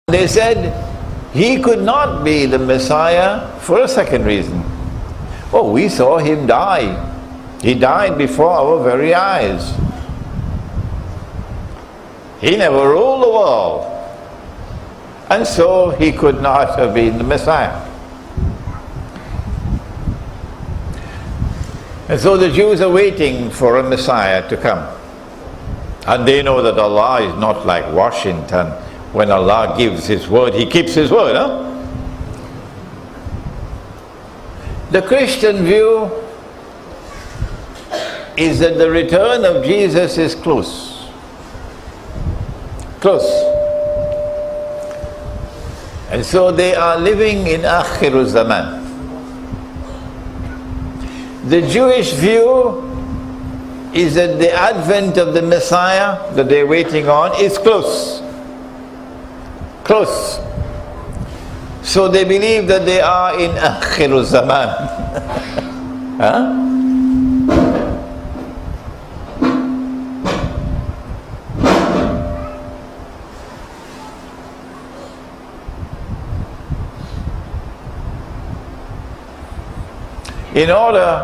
They said he could not be the Messiah for a second reason. Oh, we saw him die. He died before our very eyes. He never ruled the world. And so he could not have been the Messiah. And so the Jews are waiting for a Messiah to come. And they know that Allah is not like Washington. When Allah gives His word, He keeps His word. The Christian view is that the return of Jesus is close. Close. And so they are living in Akhir Zaman. The Jewish view is that the advent of the Messiah that they're waiting on is close. Close. So they believe that they are in Akhir Zaman. In order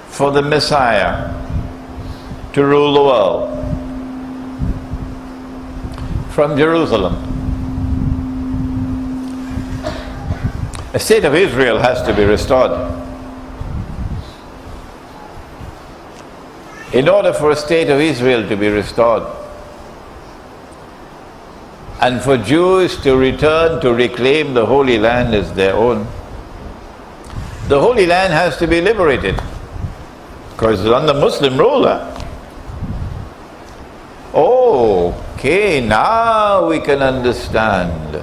for the Messiah to rule the world from Jerusalem, the state of Israel has to be restored. In order for a state of Israel to be restored, and for Jews to return to reclaim the Holy Land as their own, the Holy Land has to be liberated, because it's under Muslim rule. Okay, now we can understand.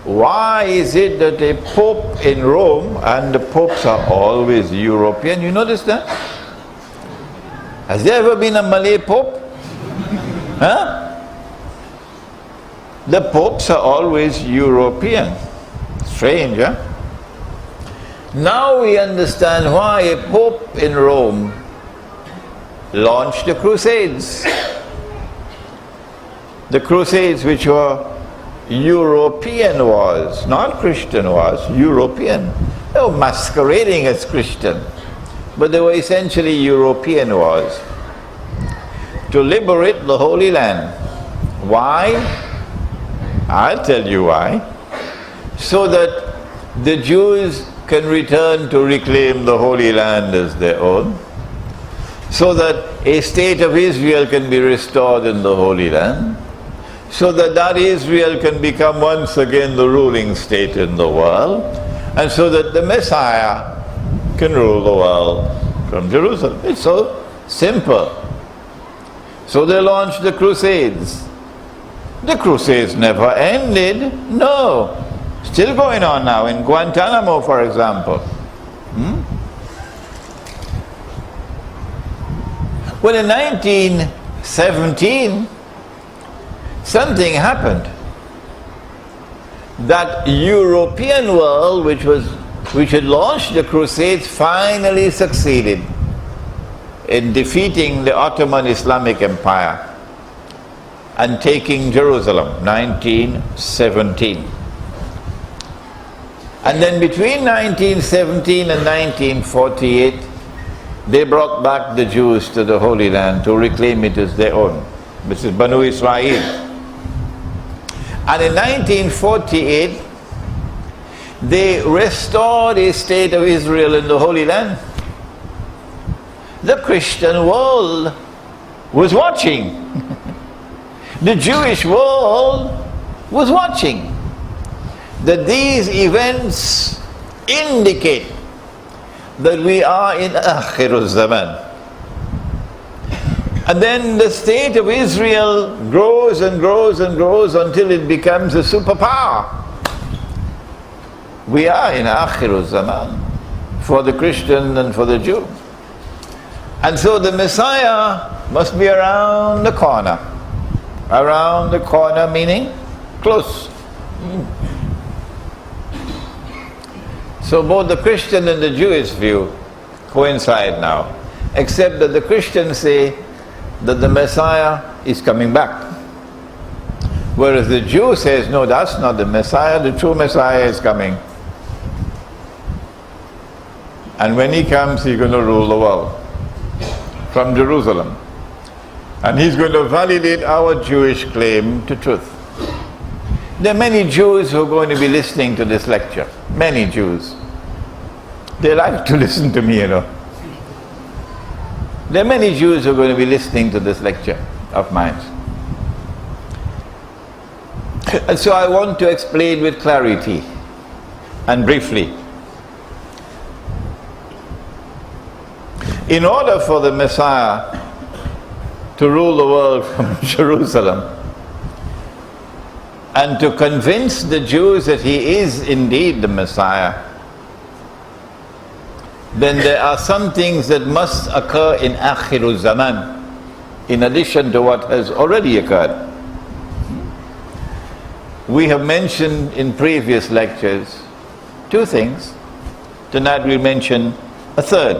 Why is it that a Pope in Rome, and the Popes are always European? You notice that? Has there ever been a Malay Pope? The Popes are always European. Strange, huh? Now we understand why a Pope in Rome launched the Crusades. The Crusades which were European wars, not Christian wars, European. They were masquerading as Christian, but they were essentially European wars to liberate the Holy Land. Why? I'll tell you why. So that the Jews can return to reclaim the Holy Land as their own, so that a state of Israel can be restored in the Holy Land, so that that Israel can become once again the ruling state in the world, and so that the Messiah can rule the world from Jerusalem. It's so simple. So they launched the Crusades. The Crusades never ended. No. Still going on now in Guantanamo, for example. Well, in 1917, something happened. That European world which had launched the Crusades finally succeeded in defeating the Ottoman Islamic Empire and taking Jerusalem, 1917. And then between 1917 and 1948, they brought back the Jews to the Holy Land to reclaim it as their own. This is Banu Israel. And in 1948, they restored a state of Israel in the Holy Land. The Christian world was watching. The Jewish world was watching. That these events indicate that we are in Akhir Zaman. And then the state of Israel grows and grows and grows until it becomes a superpower. We are in Akhir Zaman for the Christian and for the Jew. And so the Messiah must be around the corner. Around the corner meaning close. So both the Christian and the Jewish view coincide now, except that the Christians say that the Messiah is coming back. Whereas the Jew says, no, that's not the Messiah, the true Messiah is coming. And when he comes, he's going to rule the world from Jerusalem. And he's going to validate our Jewish claim to truth. There are many Jews who are going to be listening to this lecture. Many Jews. They like to listen to me, you know. There are many Jews who are going to be listening to this lecture of mine. And so I want to explain with clarity and briefly. In order for the Messiah to rule the world from Jerusalem and to convince the Jews that he is indeed the Messiah, then there are some things that must occur in Akhirul Zaman, in addition to what has already occurred. We have mentioned in previous lectures two things. Tonight we'll mention a third.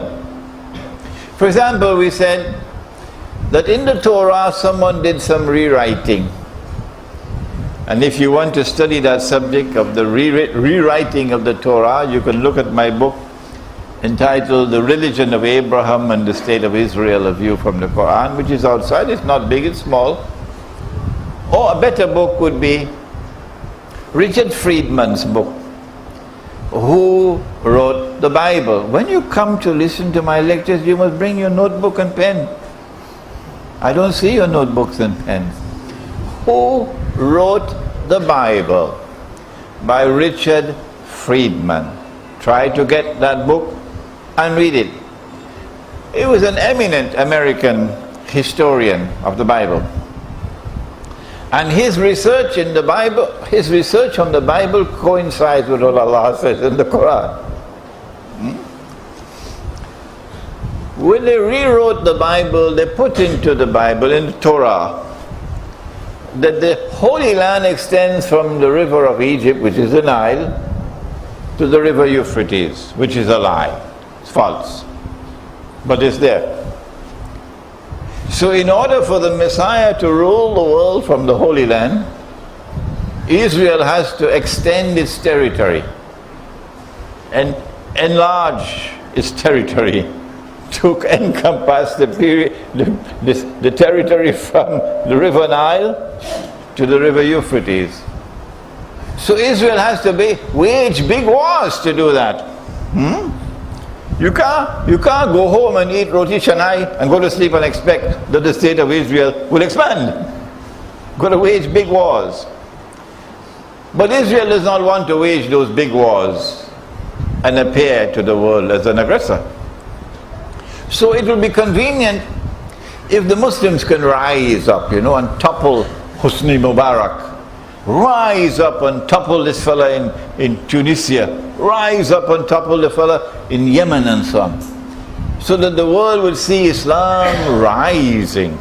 For example, we said that in the Torah someone did some rewriting. And if you want to study that subject of the rewriting of the Torah, you can look at my book entitled The Religion of Abraham and the State of Israel, A View from the Quran, which is outside. It's not big, it's small. Or a better book would be Richard Friedman's book, Who Wrote the Bible. When you come to listen to my lectures, you must bring your notebook and pen. I don't see your notebooks and pens. Who Wrote the Bible by Richard Friedman. Try to get that book and read it. He was an eminent American historian of the Bible. And his research in the Bible, his research on the Bible coincides with what Allah says in the Quran. When they rewrote the Bible, they put into the Bible, in the Torah, that the Holy Land extends from the river of Egypt, which is the Nile, to the river Euphrates, which is a lie. It's false. But it's there. So in order for the Messiah to rule the world from the Holy Land, Israel has to extend its territory and enlarge its territory to encompass the territory from the river Nile to the river Euphrates. So Israel has to wage big wars to do that. You can't go home and eat roti canai and go to sleep and expect that the state of Israel will expand. Got to wage big wars. But Israel does not want to wage those big wars and appear to the world as an aggressor. So it will be convenient if the Muslims can rise up, and topple Hosni Mubarak. Rise up and topple this fella in Tunisia. Rise up and topple the fella in Yemen and so on. So that the world will see Islam rising.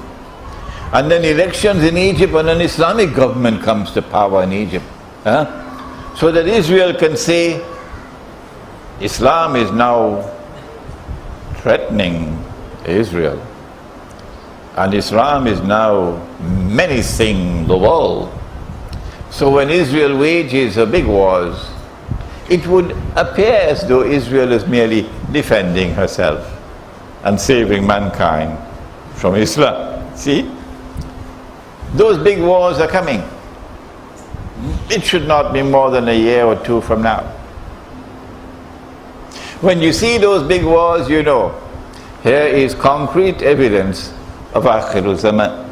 And then elections in Egypt and an Islamic government comes to power in Egypt. So that Israel can say, Islam is now threatening Israel. And Islam is now menacing the world. So when Israel wages a big wars, it would appear as though Israel is merely defending herself and saving mankind from Islam. See? Those big wars are coming. It should not be more than a year or two from now. When you see those big wars, you know, here is concrete evidence of Akhirul Zaman.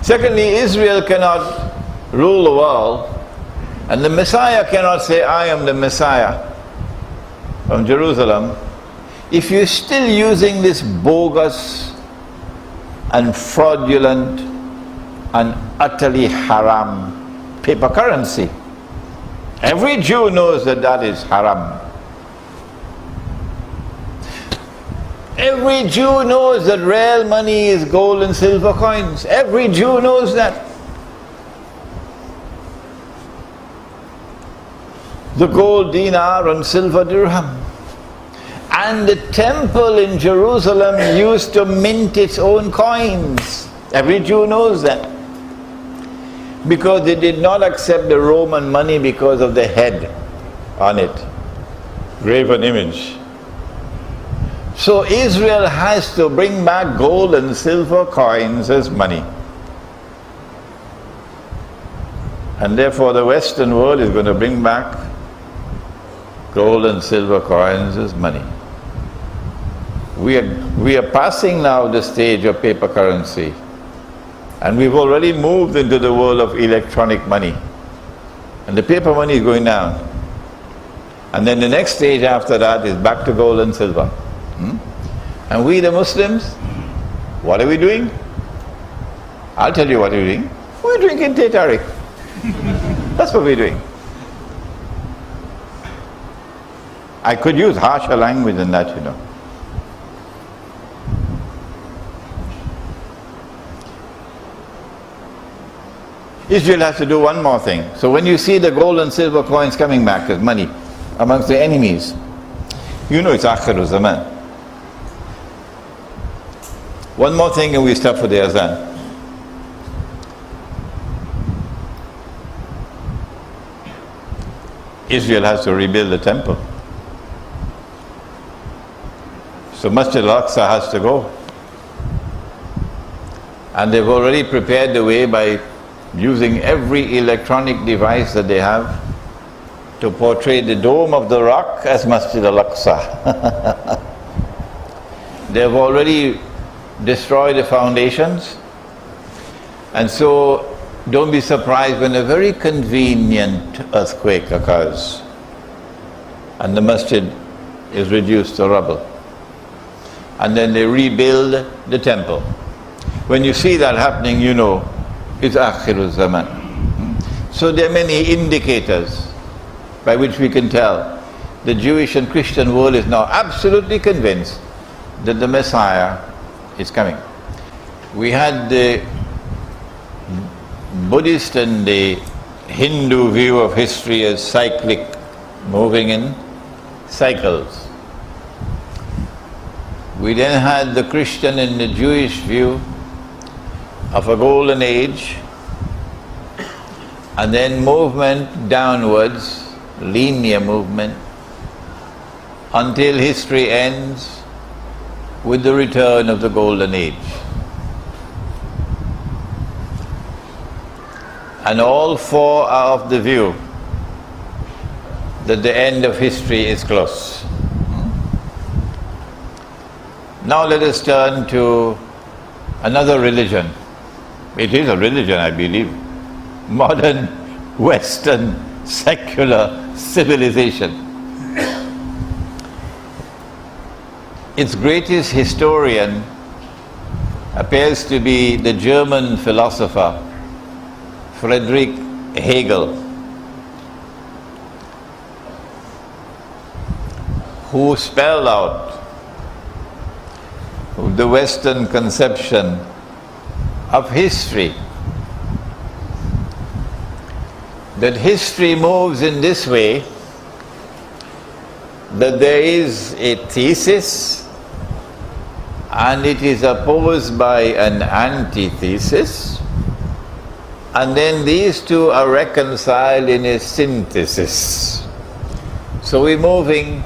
Secondly, Israel cannot rule the world, and the Messiah cannot say, I am the Messiah from Jerusalem, if you're still using this bogus and fraudulent and utterly haram paper currency. Every Jew knows that that is haram. Every Jew knows that real money is gold and silver coins. Every Jew knows that. The gold dinar and silver dirham. And the temple in Jerusalem used to mint its own coins. Every Jew knows that. Because they did not accept the Roman money because of the head on it, graven image. So Israel has to bring back gold and silver coins as money. And therefore the Western world is going to bring back gold and silver coins as money. We are passing now the stage of paper currency. And we've already moved into the world of electronic money. And the paper money is going down. And then the next stage after that is back to gold and silver. And we the Muslims, what are we doing? I'll tell you what we're doing. We're drinking Tariq. That's what we're doing. I could use harsher language than that, you know. Israel has to do one more thing. So when you see the gold and silver coins coming back as money amongst the enemies, you know it's Akhiru Zaman. One more thing and we stop for the azan. Israel has to rebuild the temple. So Masjid al-Aqsa has to go. And they've already prepared the way by using every electronic device that they have to portray the dome of the rock as Masjid al-Aqsa. They've already destroyed the foundations. And so don't be surprised when a very convenient earthquake occurs and the masjid is reduced to rubble. And then they rebuild the temple. When you see that happening, you know it's Akhirul Zaman. So there are many indicators by which we can tell the Jewish and Christian world is now absolutely convinced that the Messiah is coming. We had the Buddhist and the Hindu view of history as cyclic, moving in cycles. We then had the Christian and the Jewish view of a golden age, and then movement downwards, linear movement, until history ends with the return of the golden age. And all four are of the view that the end of history is close. Now let us turn to another religion. It is a religion, I believe. Modern, Western, secular civilization. Its greatest historian appears to be the German philosopher Friedrich Hegel, who spelled out the Western conception of history. That history moves in this way, that there is a thesis and it is opposed by an antithesis, and then these two are reconciled in a synthesis. So we're moving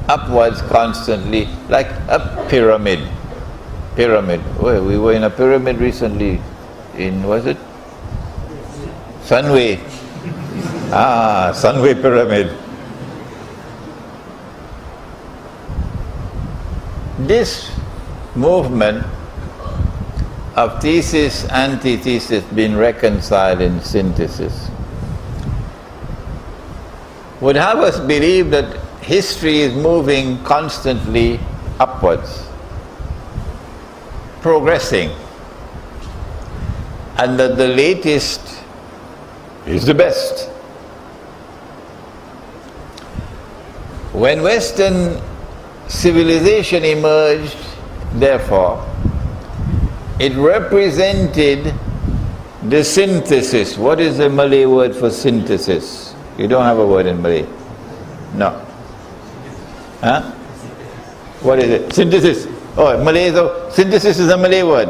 upwards constantly, like a pyramid. Well, we were in a pyramid recently in, was it? Sunway. Sunway Pyramid. This movement of thesis, antithesis being reconciled in synthesis would have us believe that history is moving constantly upwards, progressing, and that the latest is the best. When Western civilization emerged, therefore, it represented the synthesis. What is the Malay word for synthesis? You don't have a word in Malay? No. Huh? What is it? Synthesis. Oh, Malay, so synthesis is a Malay word.